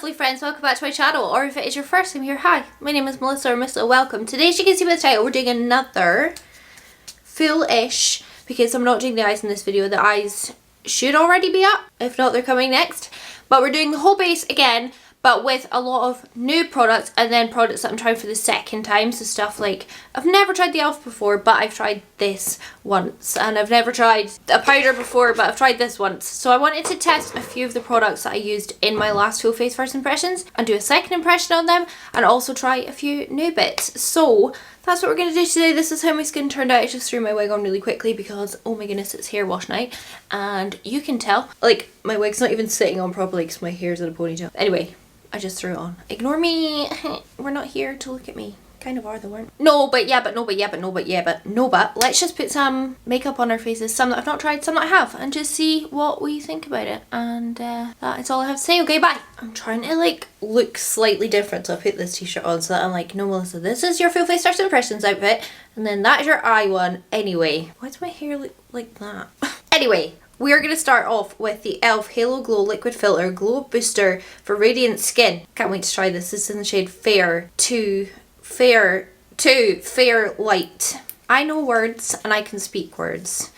lovely friends, welcome back to my channel, or if it is your first time here, hi, my name is Melissa or Missa, welcome. Today, as you can see by the title, we're doing another full-ish, because I'm not doing the eyes in this video. The eyes should already be up, if not they're coming next, but we're doing the whole base again, but with a lot of new products and then products that I'm trying for the second time. So stuff like, I've never tried the e.l.f. before, but I've tried this once, and I've never tried a powder before, but I've tried this once. So I wanted to test a few of the products that I used in my last full face first impressions and do a second impression on them, and also try a few new bits. So that's what we're going to do today. This is how my skin turned out. I just threw my wig on really quickly because, oh my goodness, it's hair wash night. And you can tell, like, my wig's not even sitting on properly because my hair's in a ponytail. Anyway, I just threw it on. Ignore me. We're not here to look at me. Kind of are though, weren't we? No, but yeah, but no, but yeah, but no, but yeah, but no, but let's just put some makeup on our faces. Some that I've not tried, some that I have, and just see what we think about it. And that is all I have to say. Okay, bye. I'm trying to like look slightly different, so I put this t-shirt on so that I'm like, no, Melissa, this is your full face first impressions outfit, and then that is your eye one. Anyway, why does my hair look like that? Anyway, we are going to start off with the e.l.f. Halo Glow Liquid Filter Glow Booster for Radiant Skin. Can't wait to try this. This is in the shade Fair to Fair Light. I know words and I can speak words,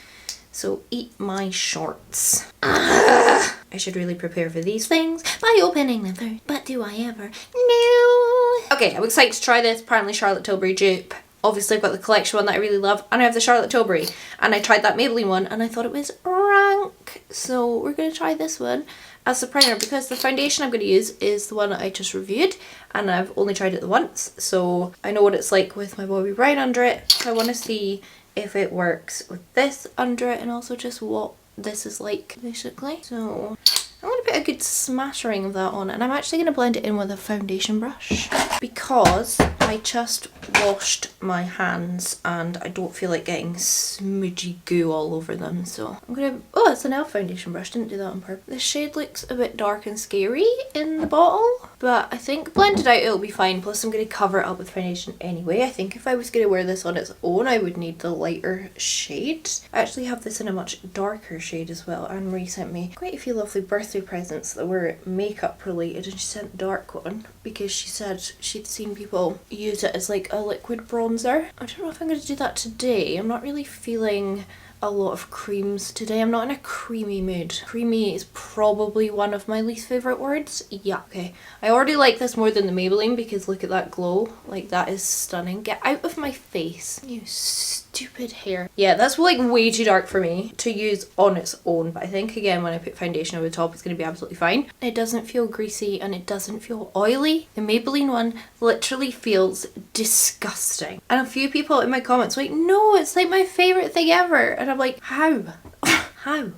so eat my shorts. I should really prepare for these things by opening them first, but do I ever? No! Okay, I'm excited to try this. Apparently Charlotte Tilbury dupe. Obviously I've got the collection one that I really love, and I have the Charlotte Tilbury, and I tried that Maybelline one and I thought it was rank, so we're going to try this one as the primer, because the foundation I'm going to use is the one that I just reviewed and I've only tried it once, so I know what it's like with my Bobbi Brown under it. So I want to see if it works with this under it, and also just what this is like basically. So I'm going to put a good smattering of that on, and I'm actually going to blend it in with a foundation brush because I just washed my hands and I don't feel like getting smudgy goo all over them. So I'm going to, oh, it's an e.l.f. foundation brush, didn't do that on purpose. This shade looks a bit dark and scary in the bottle, but I think blended out it'll be fine. Plus I'm going to cover it up with foundation anyway. I think if I was going to wear this on its own, I would need the lighter shade. I actually have this in a much darker shade as well. Anne-Marie sent me quite a few lovely birthday presents that were makeup related, and she sent a dark one because she said she'd seen people use it as like a liquid bronzer. I don't know if I'm going to do that today. I'm not really feeling a lot of creams today. I'm not in a creamy mood. Creamy is probably one of my least favourite words. Yeah, okay. I already like this more than the Maybelline because look at that glow. Like, that is stunning. Get out of my face, you stupid hair. Yeah, that's like way too dark for me to use on its own, but I think again when I put foundation over the top it's going to be absolutely fine. It doesn't feel greasy and it doesn't feel oily. The Maybelline one literally feels disgusting, and a few people in my comments were like, no, it's like my favourite thing ever, and I'm like, how? How?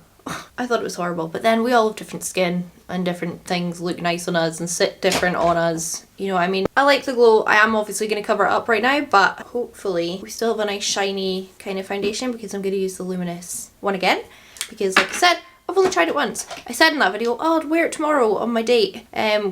I thought it was horrible, but then we all have different skin and different things look nice on us and sit different on us, you know what I mean? I like the glow. I am obviously going to cover it up right now, but hopefully we still have a nice shiny kind of foundation because I'm going to use the Luminous one again, because like I said, I've only tried it once. I said in that video, oh, I'd wear it tomorrow on my date,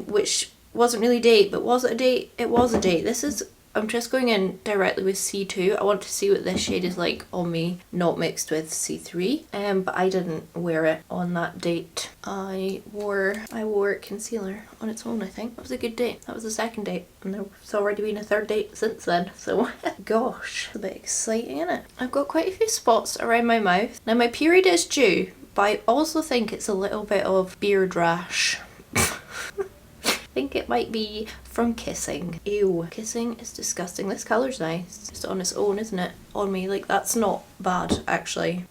which wasn't really a date, but was it a date? It was a date. This is, I'm just going in directly with C2. I want to see what this shade is like on me, not mixed with C3. But I didn't wear it on that date. I wore concealer on its own, I think. That was a good date. That was the second date, and there's already been a third date since then, so gosh, a bit exciting, isn't it? I've got quite a few spots around my mouth. Now my period is due, but I also think it's a little bit of beard rash. I think it might be from kissing. Ew, kissing is disgusting. This colour's nice. Just on its own, isn't it? On me, like, that's not bad actually.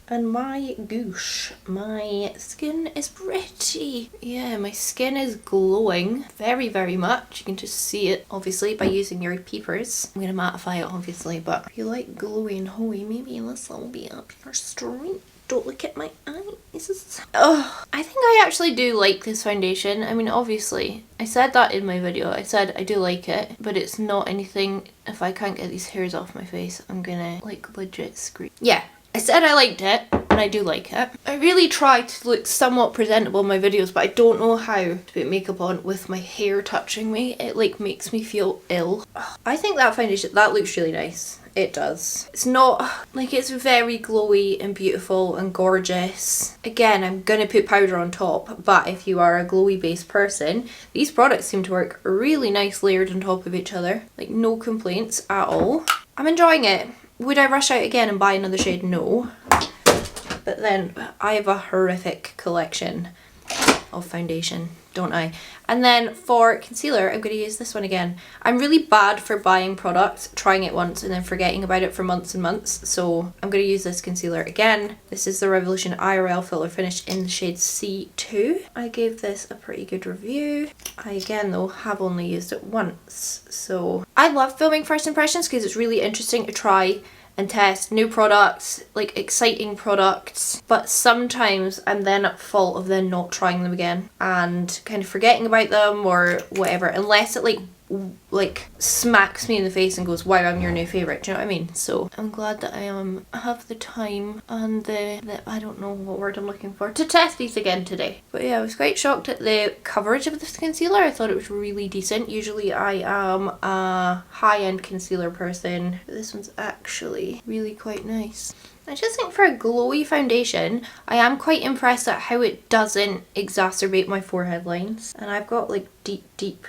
And my goosh, my skin is pretty. Yeah, my skin is glowing very, very much. You can just see it, obviously, by using your peepers. I'm gonna mattify it, obviously, but if you like glowy and hoey, maybe this will be up your street. Don't look at my eyes. Oh, I think I actually do like this foundation. I mean, obviously, I said that in my video. I said I do like it, but it's not anything. If I can't get these hairs off my face, I'm gonna like legit scream. Yeah, I said I liked it, and I do like it. I really try to look somewhat presentable in my videos, but I don't know how to put makeup on with my hair touching me. It like makes me feel ill. I think that foundation, that looks really nice. it does. It's not, like, it's very glowy and beautiful and gorgeous. Again, I'm gonna put powder on top, but if you are a glowy based person, these products seem to work really nice layered on top of each other. Like, no complaints at all. I'm enjoying it. Would I rush out again and buy another shade? No. But then I have a horrific collection of foundation, don't I? And then for concealer, I'm going to use this one again. I'm really bad for buying products, trying it once and then forgetting about it for months and months. So I'm going to use this concealer again. This is the Revolution IRL Filler Finish in the shade C2. I gave this a pretty good review. I, again though, have only used it once. So I love filming first impressions because it's really interesting to try and test new products, like exciting products, but sometimes I'm then at fault of then not trying them again and kind of forgetting about them or whatever, unless it like smacks me in the face and goes, wow, I'm your new favourite, do you know what I mean? So I'm glad that I have the time and the I don't know what word I'm looking for, to test these again today. But yeah, I was quite shocked at the coverage of this concealer. I thought it was really decent. Usually I am a high-end concealer person, but this one's actually really quite nice. I just think for a glowy foundation, I am quite impressed at how it doesn't exacerbate my forehead lines. And I've got like deep deep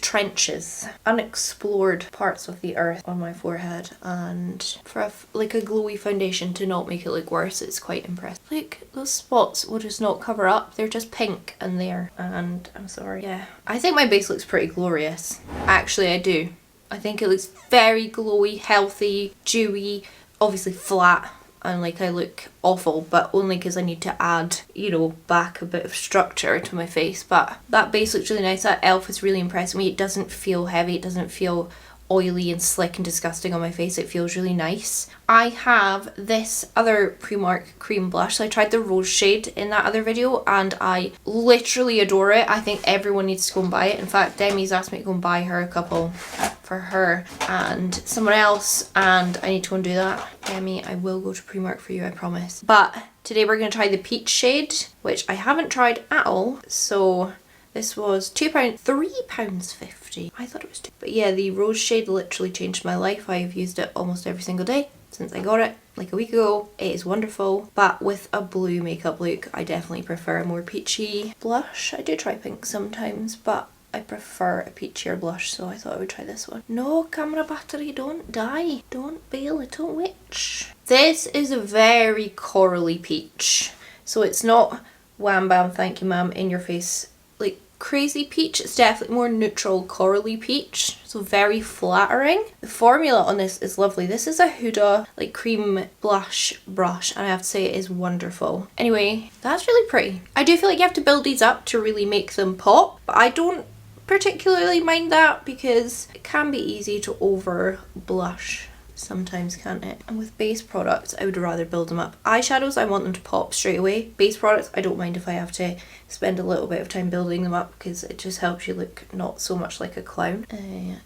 trenches, unexplored parts of the earth on my forehead. And for like a glowy foundation to not make it look worse, it's quite impressive. Like, those spots will just not cover up. They're just pink and there. And I'm sorry. Yeah, I think my base looks pretty glorious. Actually, I do. I think it looks very glowy, healthy, dewy, obviously flat, and like I look awful, but only because I need to add, you know, back a bit of structure to my face. But that base looks really nice. That e.l.f. is really impressing me. It doesn't feel heavy, it doesn't feel oily and slick and disgusting on my face. It feels really nice. I have this other Primark cream blush. So I tried the rose shade in that other video and I literally adore it. I think everyone needs to go and buy it. In fact, Demi's asked me to go and buy her a couple for her and someone else, and I need to go and do that. Demi, I will go to Primark for you, I promise. But today we're going to try the peach shade, which I haven't tried at all. So this was £2, £3.50. I thought it was £2. But yeah, the rose shade literally changed my life. I've used it almost every single day since I got it like a week ago. It is wonderful, but with a blue makeup look, I definitely prefer a more peachy blush. I do try pink sometimes, but I prefer a peachier blush, so I thought I would try this one. No, camera battery, don't die. Don't be a little witch. This is a very corally peach. So it's not wham bam, thank you ma'am, in your face like crazy peach. It's definitely more neutral corally peach, so very flattering. The formula on this is lovely. This is a Huda like cream blush brush and I have to say it is wonderful. Anyway, that's really pretty. I do feel like you have to build these up to really make them pop, but I don't particularly mind that because it can be easy to over blush sometimes, can't it? And with base products, I would rather build them up. Eyeshadows, I want them to pop straight away. Base products, I don't mind if I have to spend a little bit of time building them up because it just helps you look not so much like a clown.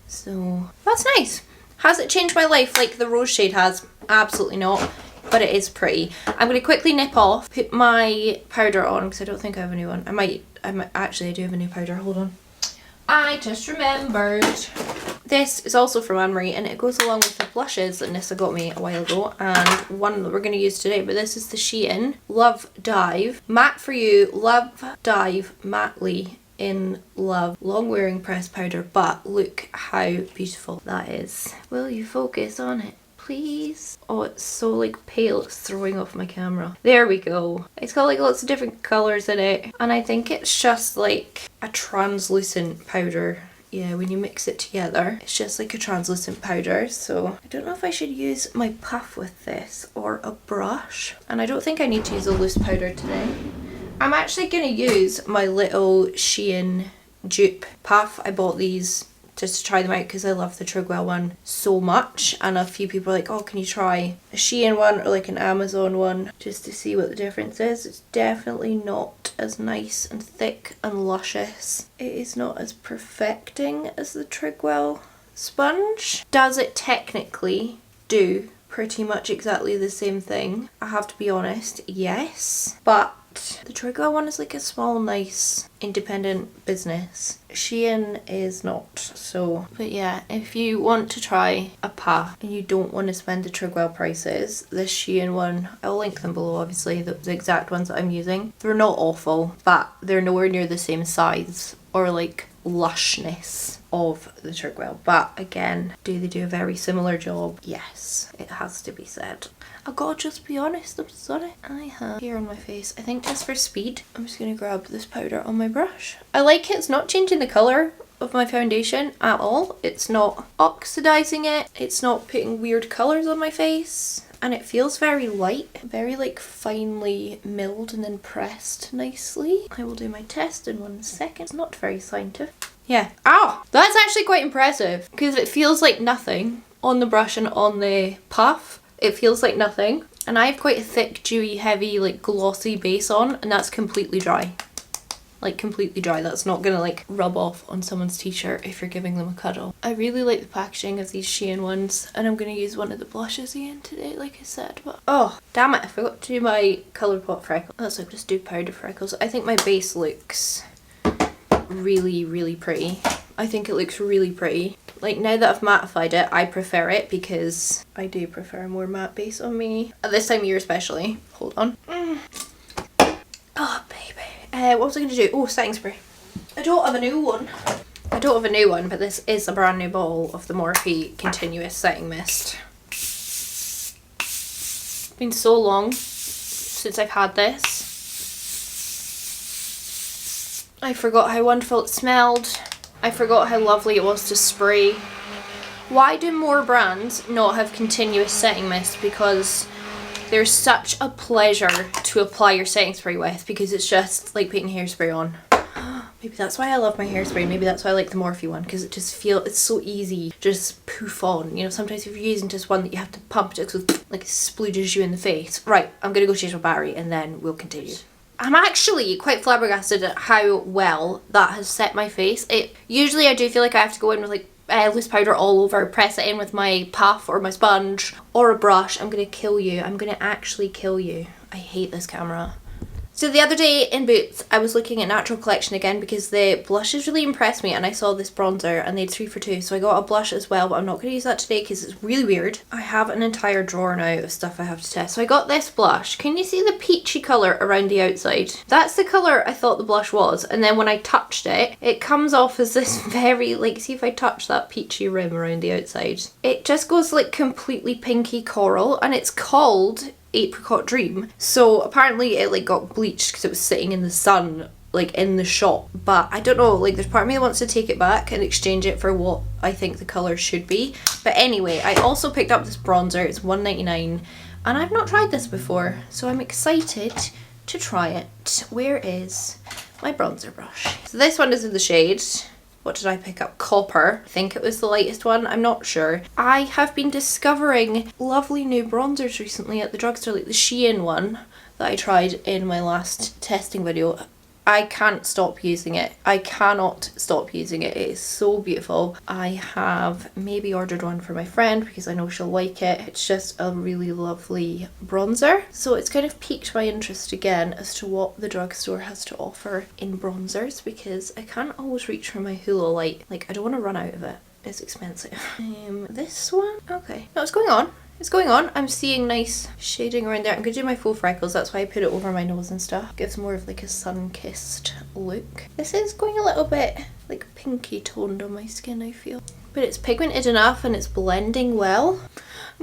So that's nice. Has it changed my life like the rose shade has? Absolutely not, but it is pretty. I'm going to quickly nip off, put my powder on because I don't think I have a new one. I might actually, I do have a new powder, hold on. I just remembered. This is also from Anne-Marie and it goes along with the blushes that Nissa got me a while ago and one that we're going to use today, but this is the SHEIN Love Dive Matte For You Love Dive Mattely in Love long wearing pressed powder, but look how beautiful that is. Will you focus on it, please? Oh, it's so like pale, it's throwing off my camera. There we go. It's got like lots of different colours in it and I think it's just like a translucent powder. Yeah, when you mix it together, it's just like a translucent powder. So I don't know if I should use my puff with this or a brush. And I don't think I need to use a loose powder today. I'm actually going to use my little SHEIN dupe puff. I bought these just to try them out because I love the Trugwell one so much, and a few people are like, oh, can you try a SHEIN one or like an Amazon one just to see what the difference is. It's definitely not as nice and thick and luscious. It is not as perfecting as the Trugwell sponge. Does it technically do pretty much exactly the same thing? I have to be honest, yes, but it. The Drugstore one is like a small, nice, independent business. SHEIN is not. So, but yeah, if you want to try a PA and you don't want to spend the Drugstore prices, this SHEIN one, I'll link them below obviously, the exact ones that I'm using. They're not awful, but they're nowhere near the same size or like lushness of the Drugstore. But again, do they do a very similar job? Yes, it has to be said. I gotta just be honest, I'm sorry. I have hair on my face. I think just for speed, I'm just gonna grab this powder on my brush. I like it, it's not changing the colour of my foundation at all. It's not oxidizing it. It's not putting weird colours on my face. And it feels very light, very like finely milled and then pressed nicely. I will do my test in 1 second. It's not very scientific. Yeah. Ow! That's actually quite impressive because it feels like nothing on the brush and on the puff. It feels like nothing. And I have quite a thick, dewy, heavy, like glossy base on, and that's completely dry. Like completely dry. That's not gonna like rub off on someone's t-shirt if you're giving them a cuddle. I really like the packaging of these SHEIN ones, and I'm gonna use one of the blushes again today, like I said. But oh damn it, I forgot to do my Colourpop freckles. Let's just do powder freckles. I think my base looks really pretty. I think it looks really pretty. Like now that I've mattified it, I prefer it because I do prefer a more matte base on me at this time of year especially. Hold on. Oh baby. What was I going to do? Oh, setting spray. I don't have a new one. I don't have a new one, but this is a brand new bottle of the Morphe Continuous Setting Mist. It's been so long since I've had this. I forgot how wonderful it smelled. I forgot how lovely it was to spray. Why do more brands not have continuous setting mist? Because they're such a pleasure to apply your setting spray with, because it's just like putting hairspray on. Maybe that's why I love my hairspray. Maybe that's why I like the Morphe one, because it just feels, it's so easy, just poof on. You know, sometimes if you're using just one that you have to pump just with, like, it splooges you in the face. Right, I'm gonna go change my battery and then we'll continue. I'm actually quite flabbergasted at how well that has set my face. Usually I do feel like I have to go in with like loose powder all over, press it in with my puff or my sponge or a brush. I'm gonna kill you. I'm gonna actually kill you. I hate this camera. So the other day in Boots, I was looking at Natural Collection again because the blushes really impressed me, and I saw this bronzer and they had 3 for 2, so I got a blush as well, but I'm not going to use that today because it's really weird. I have an entire drawer now of stuff I have to test. So I got this blush. Can you see the peachy colour around the outside? That's the colour I thought the blush was, and then when I touched it, it comes off as this very, like, see if I touch that peachy rim around the outside. It just goes like completely pinky coral, and it's called Apricot Dream. So apparently it like got bleached because it was sitting in the sun like in the shop, but I don't know, like there's part of me that wants to take it back and exchange it for what I think the colour should be. But anyway, I also picked up this bronzer. It's $1.99 and I've not tried this before, so I'm excited to try it. Where is my bronzer brush? So this one is in the shade, what did I pick up? Copper. I think it was the lightest one. I'm not sure. I have been discovering lovely new bronzers recently at the drugstore, like the SHEIN one that I tried in my last testing video. I can't stop using it. I cannot stop using it. It is so beautiful. I have maybe ordered one for my friend because I know she'll like it. It's just a really lovely bronzer. So it's kind of piqued my interest again as to what the drugstore has to offer in bronzers, because I can't always reach for my Hula light. Like, I don't want to run out of it. It's expensive. This one? Okay. No, it's going on. It's going on. I'm seeing nice shading around there. I'm going to do my faux freckles. That's why I put it over my nose and stuff. Gives more of like a sun-kissed look. This is going a little bit like pinky toned on my skin, I feel. But it's pigmented enough and it's blending well.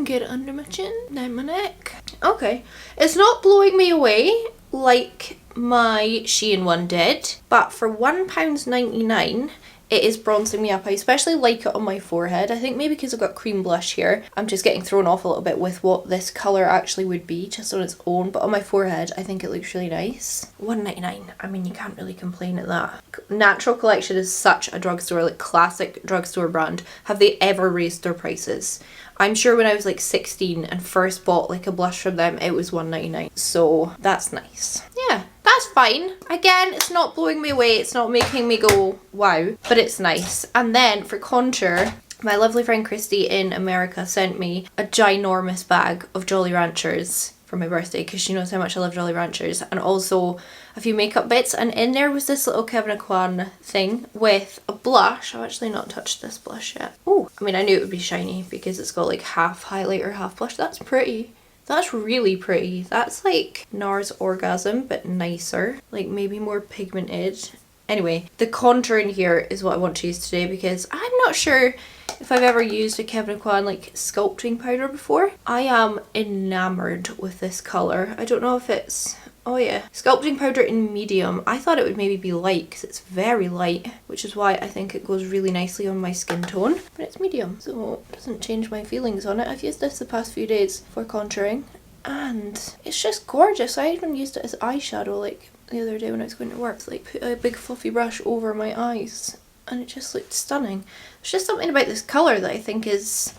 Get it under my chin, down my neck. Okay. It's not blowing me away like my SHEIN one did. But for £1.99, it is bronzing me up. I especially like it on my forehead. I think maybe because I've got cream blush here, I'm just getting thrown off a little bit with what this colour actually would be just on its own. But on my forehead, I think it looks really nice. $1.99. I mean, you can't really complain at that. Natural Collection is such a drugstore, like classic drugstore brand. Have they ever raised their prices? I'm sure when I was like 16 and first bought like a blush from them, it was $1.99. So that's nice. Yeah. That's fine. Again, it's not blowing me away. It's not making me go, wow, but it's nice. And then for contour, my lovely friend Christy in America sent me a ginormous bag of Jolly Ranchers for my birthday because she knows how much I love Jolly Ranchers, and also a few makeup bits, and in there was this little KEVYN AUCOIN thing with a blush. I've actually not touched this blush yet. Oh, I mean, I knew it would be shiny because it's got like half highlighter, half blush. That's pretty. That's really pretty. That's like NARS Orgasm but nicer, like maybe more pigmented. Anyway, the contour in here is what I want to use today because I'm not sure if I've ever used a KEVYN AUCOIN like sculpting powder before. I am enamored with this colour. I don't know if it's, oh yeah, sculpting powder in medium. I thought it would maybe be light because it's very light, which is why I think it goes really nicely on my skin tone, but it's medium, so it doesn't change my feelings on it. I've used this the past few days for contouring and it's just gorgeous. I even used it as eyeshadow like the other day when I was going to work. Like put a big fluffy brush over my eyes and it just looked stunning. There's just something about this colour that I think is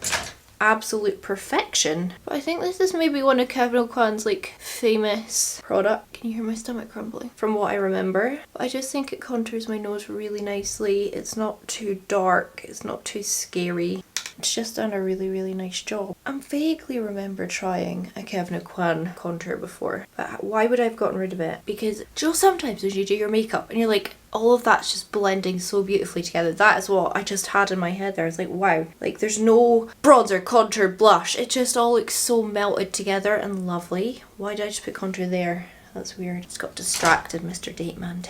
absolute perfection. But I think this is maybe one of KEVYN AUCOIN's like famous product. Can you hear my stomach crumbling? From what I remember. But I just think it contours my nose really nicely. It's not too dark, it's not too scary. It's just done a really, really nice job. I vaguely remember trying a KEVYN AUCOIN contour before, but why would I have gotten rid of it? Because you know, sometimes when you do your makeup and you're like, all of that's just blending so beautifully together. That is what I just had in my head there. I was like, wow, like there's no bronzer, contour, blush. It just all looks so melted together and lovely. Why did I just put contour there? That's weird. Just got distracted, Mr. Date Man.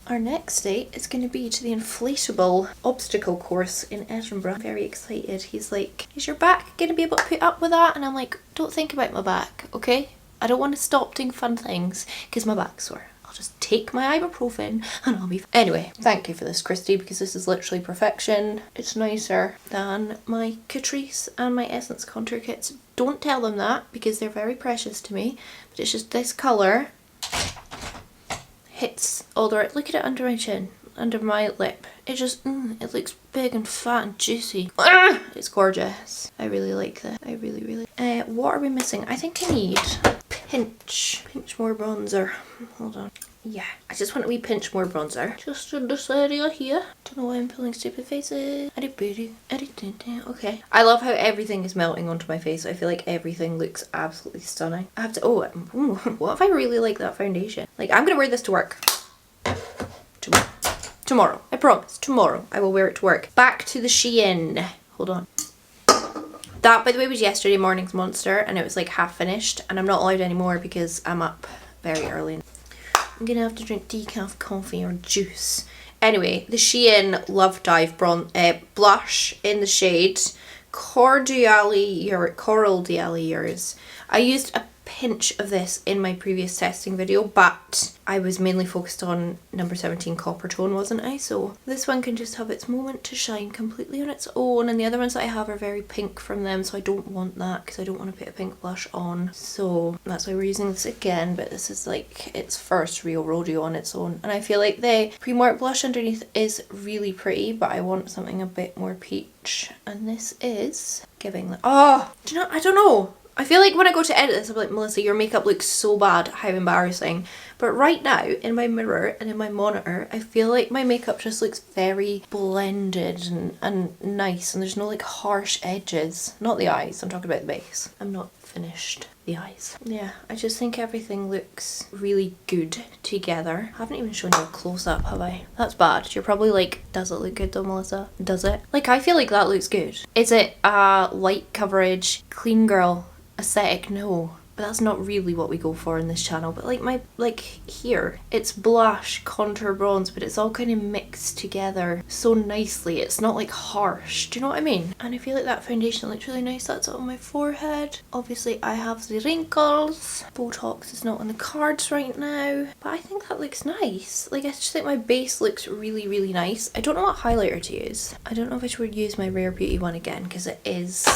Our next date is going to be to the inflatable obstacle course in Edinburgh. I'm very excited. He's like, is your back going to be able to put up with that? And I'm like, don't think about my back, okay? I don't want to stop doing fun things because my back's sore. I'll just take my ibuprofen and I'll be fine. Anyway, thank you for this, Christy, because this is literally perfection. It's nicer than my Catrice and my Essence contour kits. Don't tell them that because they're very precious to me. But it's just this colour hits all the right. Look at it under my chin, under my lip. It just, it looks big and fat and juicy. It's gorgeous. I really like that. I really, really. What are we missing? I think I need pinch more bronzer. Hold on. Yeah, I just want a wee pinch more bronzer. Just in this area here. Don't know why I'm pulling stupid faces. Okay. I love how everything is melting onto my face. I feel like everything looks absolutely stunning. I have to, what if I really like that foundation? Like, I'm gonna wear this to work. Tomorrow. I promise. Tomorrow I will wear it to work. Back to the SHEIN. Hold on. That, by the way, was yesterday morning's Monster and it was like half finished and I'm not allowed anymore because I'm up very early. I'm gonna have to drink decaf coffee or juice. Anyway, the SHEIN Love Dive blush in the shade Coral Dialliers. I used a pinch of this in my previous testing video, but I was mainly focused on number 17 Copper Tone, wasn't I? So this one can just have its moment to shine completely on its own, and the other ones that I have are very pink from them, so I don't want that because I don't want to put a pink blush on. So that's why we're using this again, but this is like its first real rodeo on its own. And I feel like the PRIMARK blush underneath is really pretty, but I want something a bit more peach. And this is giving the, oh, do you know, I don't know. I feel like when I go to edit this, I'm like, Melissa, your makeup looks so bad, how embarrassing. But right now, in my mirror and in my monitor, I feel like my makeup just looks very blended and nice, and there's no like harsh edges. Not the eyes, I'm talking about the base. I'm not finished the eyes. Yeah, I just think everything looks really good together. I haven't even shown you a close-up, have I? That's bad. You're probably like, does it look good though, Melissa? Does it? Like, I feel like that looks good. Is it a light coverage, clean girl aesthetic? No, but that's not really what we go for in this channel. But like here, it's blush, contour, bronze, but it's all kind of mixed together so nicely. It's not like harsh, do you know what I mean? And I feel like that foundation looks really nice. That's on my forehead. Obviously I have the wrinkles. Botox is not on the cards right now, but I think that looks nice. Like, I just think my base looks really, really nice. I don't know what highlighter to use. I don't know if I should use my Rare Beauty one again because it is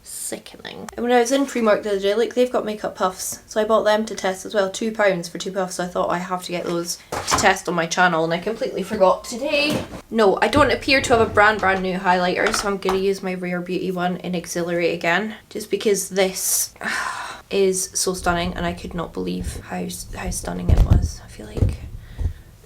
sickening. And when I was in Primark the other day, like, they've got makeup puffs, so I bought them to test as well. £2 for 2 puffs, so I thought I have to get those to test on my channel, and I completely forgot today. No, I don't appear to have a brand new highlighter, so I'm going to use my Rare Beauty one in Exhilarate again, just because this is so stunning and I could not believe how stunning it was. I feel like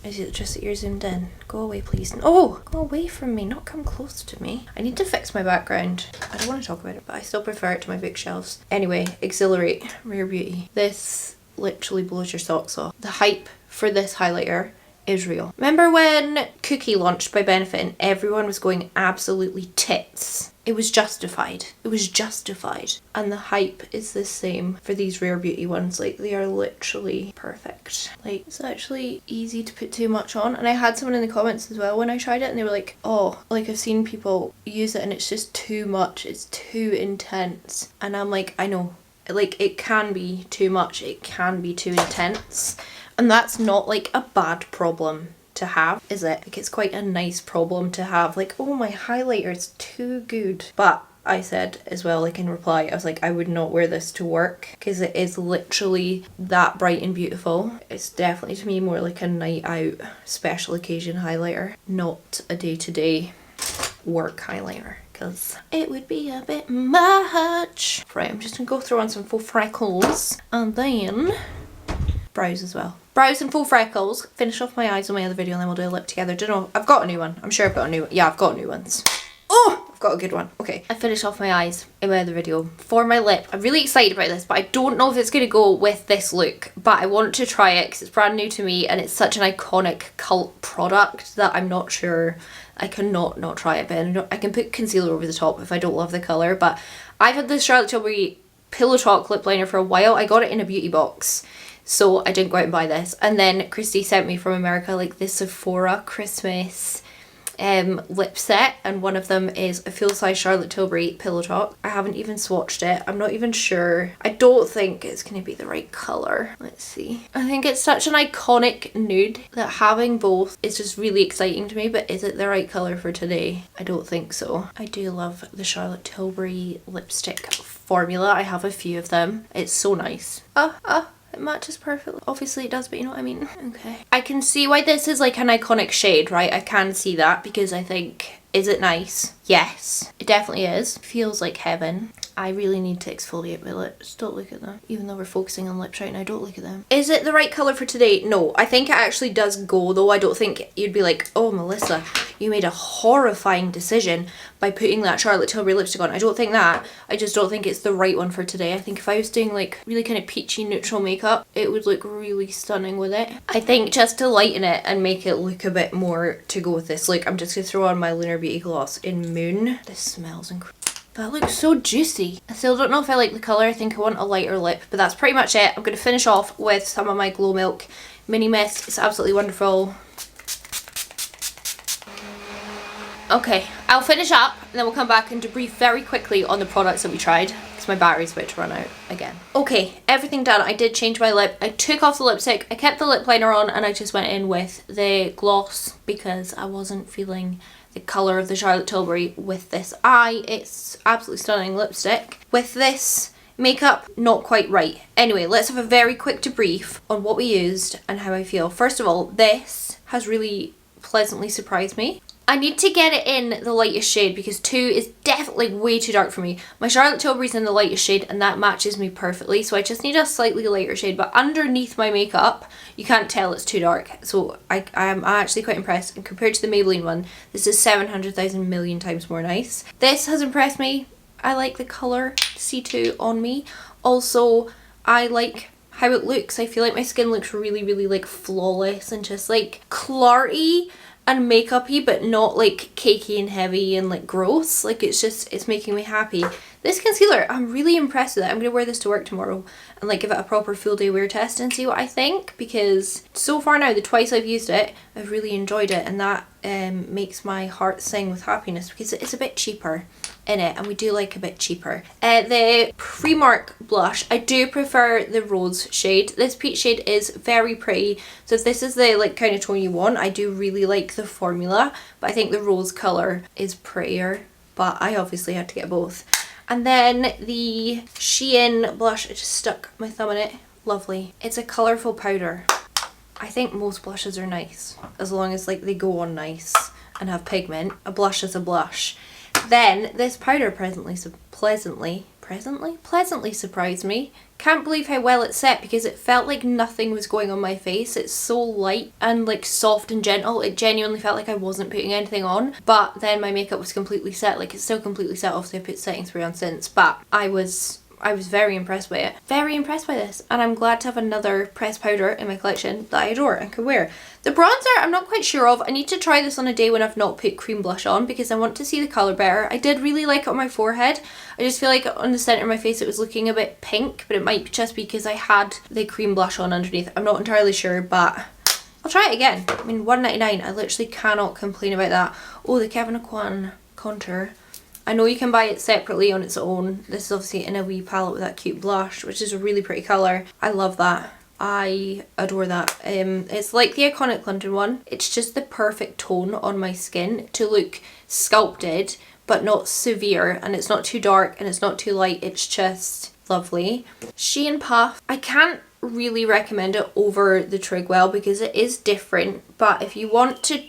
Is it just that you're zoomed in? Go away, please. Oh, go away from me, not come close to me. I need to fix my background. I don't want to talk about it, but I still prefer it to my bookshelves. Anyway, Exhilarate, Rare Beauty. This literally blows your socks off. The hype for this highlighter is real. Remember when Cookie launched by Benefit and everyone was going absolutely tits? It was justified. It was justified. And the hype is the same for these Rare Beauty ones. Like, they are literally perfect. Like, it's actually easy to put too much on. And I had someone in the comments as well when I tried it and they were like, oh, like I've seen people use it and it's just too much. It's too intense. And I'm like, I know. Like, it can be too much. It can be too intense. And that's not like a bad problem to have, is it? Like, it's quite a nice problem to have. Like, oh, my highlighter is too good. But I said as well, like in reply, I was like, I would not wear this to work because it is literally that bright and beautiful. It's definitely to me more like a night out special occasion highlighter, not a day-to-day work highlighter, because it would be a bit much. Right, I'm just gonna go through on some faux freckles and then brows as well. Brows and faux freckles. Finish off my eyes on my other video and then we'll do a lip together. Don't know. I've got a new one. I'm sure I've got a new one. Yeah, I've got new ones. Oh, I've got a good one. Okay, I finished off my eyes in my other video. For my lip, I'm really excited about this, but I don't know if it's going to go with this look, but I want to try it because it's brand new to me and it's such an iconic cult product that I'm not sure I cannot not try it. But I can put concealer over the top if I don't love the colour, but I've had this Charlotte Tilbury Pillow Talk lip liner for a while. I got it in a beauty box, so I didn't go out and buy this. And then Christy sent me from America like this Sephora Christmas lip set, and one of them is a full-size Charlotte Tilbury Pillow Talk. I haven't even swatched it. I'm not even sure. I don't think it's going to be the right colour. Let's see. I think it's such an iconic nude that having both is just really exciting to me, but is it the right colour for today? I don't think so. I do love the Charlotte Tilbury lipstick formula. I have a few of them. It's so nice. It matches perfectly. Obviously it does, but you know what I mean? Okay. I can see why this is like an iconic shade, right? I can see that because I think, is it nice? Yes, it definitely is. Feels like heaven. I really need to exfoliate my lips. Don't look at them. Even though we're focusing on lips right now, don't look at them. Is it the right colour for today? No. I think it actually does go though. I don't think you'd be like, oh Melissa, you made a horrifying decision by putting that Charlotte Tilbury lipstick on. I don't think that. I just don't think it's the right one for today. I think if I was doing like really kind of peachy neutral makeup, it would look really stunning with it. I think just to lighten it and make it look a bit more to go with this look, I'm just going to throw on my Lunar Beauty gloss in Moon. This smells incredible. That looks so juicy. I still don't know if I like the colour. I think I want a lighter lip, but that's pretty much it. I'm going to finish off with some of my Glow Milk Mini Mist. It's absolutely wonderful. Okay, I'll finish up and then we'll come back and debrief very quickly on the products that we tried because my battery's about to run out again. Okay, everything done. I did change my lip. I took off the lipstick. I kept the lip liner on and I just went in with the gloss because I wasn't feeling the colour of the Charlotte Tilbury with this eye. It's absolutely stunning lipstick. With this makeup, not quite right. Anyway, let's have a very quick debrief on what we used and how I feel. First of all, this has really pleasantly surprised me. I need to get it in the lightest shade because 2 is definitely way too dark for me. My Charlotte Tilbury's in the lightest shade and that matches me perfectly, so I just need a slightly lighter shade, but underneath my makeup you can't tell it's too dark, so I'm actually quite impressed. And compared to the Maybelline one, this is 700,000 million times more nice. This has impressed me. I like the colour C2 on me. Also, I like how it looks. I feel like my skin looks really, really like flawless and just like clarty and makeup-y, but not like cakey and heavy and like gross. Like it's making me happy. This concealer, I'm really impressed with it. I'm gonna wear this to work tomorrow and like give it a proper full day wear test and see what I think, because so far now, the twice I've used it, I've really enjoyed it, and that makes my heart sing with happiness because it's a bit cheaper in it, and we do like a bit cheaper. The PRIMARK blush, I do prefer the rose shade. This peach shade is very pretty, so if this is the like kind of tone you want, I do really like the formula, but I think the rose colour is prettier, but I obviously had to get both. And then the SHEIN blush, I just stuck my thumb in it. Lovely. It's a colourful powder. I think most blushes are nice, as long as like they go on nice and have pigment. A blush is a blush. Then this powder pleasantly pleasantly surprised me. Can't believe how well it set because it felt like nothing was going on my face. It's so light and like soft and gentle. It genuinely felt like I wasn't putting anything on, but then my makeup was completely set. Like, it's still completely set. Obviously I put setting spray on since, but I was very impressed by it. Very impressed by this, and I'm glad to have another pressed powder in my collection that I adore and could wear. The bronzer I'm not quite sure of. I need to try this on a day when I've not put cream blush on because I want to see the colour better. I did really like it on my forehead. I just feel like on the centre of my face it was looking a bit pink, but it might just be because I had the cream blush on underneath. I'm not entirely sure, but I'll try it again. I mean, $1.99, I literally cannot complain about that. Oh, the KEVYN AUCOIN contour. I know you can buy it separately on its own. This is obviously in a wee palette with that cute blush, which is a really pretty colour. I love that. I adore that. It's like the Iconic London one. It's just the perfect tone on my skin to look sculpted, but not severe, and it's not too dark and it's not too light. It's just lovely. SHEIN Puff. I can't really recommend it over the Trigwell because it is different, but if you want to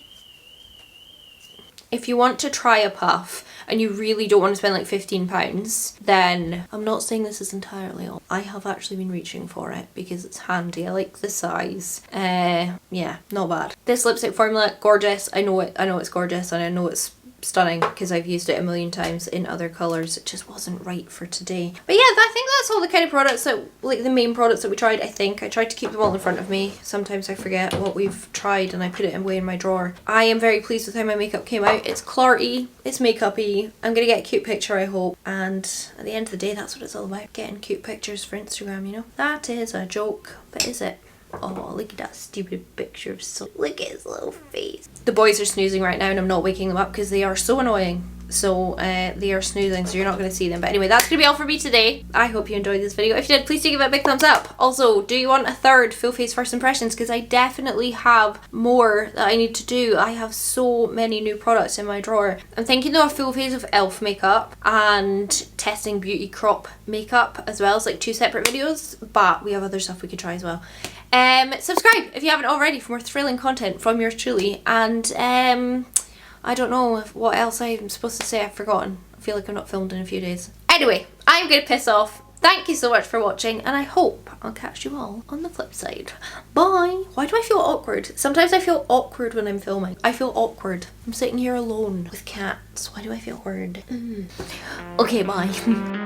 try a puff and you really don't want to spend like £15, then I'm not saying this is entirely all. I have actually been reaching for it because it's handy. I like the size. Yeah, not bad. This lipstick formula, gorgeous. I know it's gorgeous, and I know it's stunning because I've used it a million times in other colours. It just wasn't right for today. But yeah, I think that's all the kind of products that, like the main products that we tried. I think I tried to keep them all in front of me. Sometimes I forget what we've tried and I put it away in my drawer. I am very pleased with how my makeup came out. It's clarty, it's makeup-y. I'm gonna get a cute picture, I hope. And at the end of the day, that's what it's all about. Getting cute pictures for Instagram, you know? That is a joke, but is it? Oh, look at that stupid picture of so. Look at his little face. The boys are snoozing right now and I'm not waking them up because they are so annoying. So they are snoozing, so you're not going to see them. But anyway, that's going to be all for me today. I hope you enjoyed this video. If you did, please do give it a big thumbs up. Also, do you want a third full face first impressions? Because I definitely have more that I need to do. I have so many new products in my drawer. I'm thinking of a full face of elf makeup and testing beauty crop makeup as well. It's like 2 separate videos, but we have other stuff we could try as well. Subscribe if you haven't already for more thrilling content from yours truly, and I don't know what else I'm supposed to say. I've forgotten. I feel like I've not filmed in a few days. Anyway, I'm gonna piss off. Thank you so much for watching, and I hope I'll catch you all on the flip side. Bye! Why do I feel awkward? Sometimes I feel awkward when I'm filming. I feel awkward. I'm sitting here alone with cats. Why do I feel awkward? Okay, bye.